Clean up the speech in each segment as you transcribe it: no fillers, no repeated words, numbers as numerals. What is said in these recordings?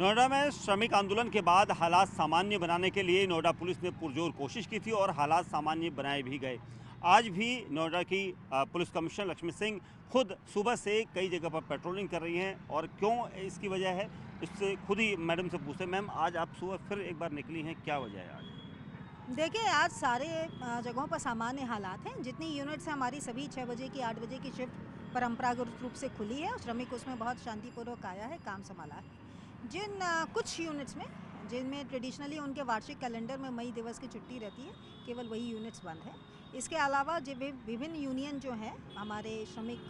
नोएडा में श्रमिक आंदोलन के बाद हालात सामान्य बनाने के लिए नोएडा पुलिस ने पुरजोर कोशिश की थी और हालात सामान्य बनाए भी गए। आज भी नोएडा की पुलिस कमिश्नर लक्ष्मी सिंह खुद सुबह से कई जगह पर पेट्रोलिंग कर रही हैं और क्यों इसकी वजह है, इससे खुद ही मैडम से पूछते हैं। मैम, आज आप सुबह फिर एक बार निकली हैं, क्या वजह है आज? देखिए, आज सारे जगहों पर सामान्य हालात हैं। जितनी यूनिट्स हैं हमारी सभी 6 बजे की 8 बजे की शिफ्ट परंपरागत रूप से खुली है और श्रमिक उसमें बहुत शांतिपूर्वक आया है, काम सँभाला है। कुछ यूनिट्स में जिनमें ट्रेडिशनली उनके वार्षिक कैलेंडर में मई दिवस की छुट्टी रहती है, केवल वही यूनिट्स बंद हैं। इसके अलावा जो विभिन्न यूनियन जो हैं हमारे श्रमिक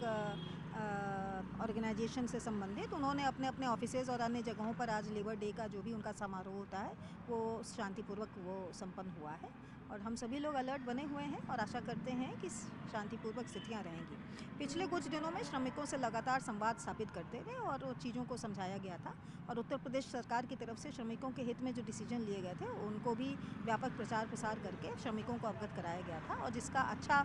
ऑर्गेनाइजेशन से संबंधित, उन्होंने अपने-अपने ऑफिसेज़ और अन्य जगहों पर आज लेबर डे का जो भी उनका समारोह होता है, वो शांतिपूर्वक वो संपन्न हुआ है और हम सभी लोग अलर्ट बने हुए हैं और आशा करते हैं कि शांतिपूर्वक स्थितियां रहेंगी। पिछले कुछ दिनों में श्रमिकों से लगातार संवाद स्थापित करते रहे और चीज़ों को समझाया गया था और उत्तर प्रदेश सरकार की तरफ से श्रमिकों के हित में जो डिसीजन लिए गए थे उनको भी व्यापक प्रचार प्रसार करके श्रमिकों को अवगत कराया गया था और जिसका अच्छा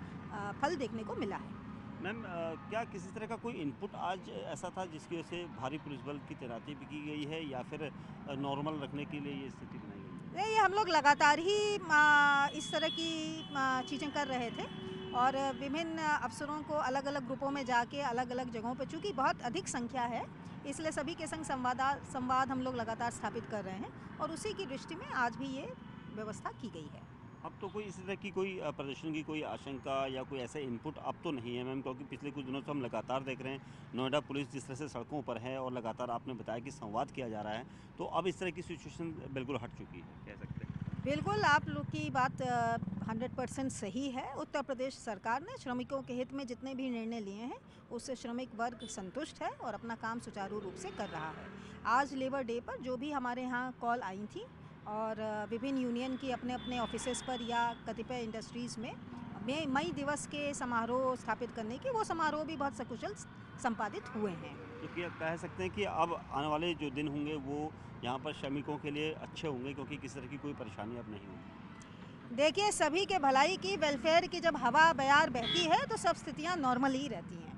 फल देखने को मिला है। मैम, क्या किसी तरह का कोई इनपुट आज ऐसा था जिसकी वजह से भारी पुलिस बल की तैनाती भी की गई है या फिर नॉर्मल रखने के लिए ये स्थिति बनाई गई है? नहीं, हम लोग लगातार ही इस तरह की चीज़ें कर रहे थे और विभिन्न अफसरों को अलग-अलग ग्रुपों में जाके अलग-अलग जगहों पे, चूँकि बहुत अधिक संख्या है, इसलिए सभी के संग संवाद हम लोग लगातार स्थापित कर रहे हैं और उसी की दृष्टि में आज भी ये व्यवस्था की गई है। अब तो कोई इसी तरह की कोई प्रदर्शन की कोई आशंका या कोई ऐसा इनपुट अब तो नहीं है मैम, क्योंकि पिछले कुछ दिनों से हम लगातार देख रहे हैं नोएडा पुलिस जिस तरह से सड़कों पर है और लगातार आपने बताया कि संवाद किया जा रहा है, तो अब इस तरह की सिचुएशन बिल्कुल हट चुकी है, कह सकते हैं। बिल्कुल, आप लोग की बात 100% सही है। उत्तर प्रदेश सरकार ने श्रमिकों के हित में जितने भी निर्णय लिए हैं, उससे श्रमिक वर्ग संतुष्ट है और अपना काम सुचारू रूप से कर रहा है। आज लेबर डे पर जो भी हमारे यहाँ कॉल आई थी और विभिन्न यूनियन की अपने-अपने ऑफ़िसेज़ पर या कतिपय इंडस्ट्रीज़ में मई दिवस के समारोह स्थापित करने के, वो समारोह भी बहुत सकुशल संपादित हुए हैं। तो क्या कह सकते हैं कि अब आने वाले जो दिन होंगे वो यहाँ पर श्रमिकों के लिए अच्छे होंगे, क्योंकि किसी तरह की कोई परेशानी अब नहीं होगी? देखिए, सभी के भलाई की, वेलफेयर की जब हवा बयार बहती है तो सब स्थितियाँ नॉर्मल ही रहती हैं।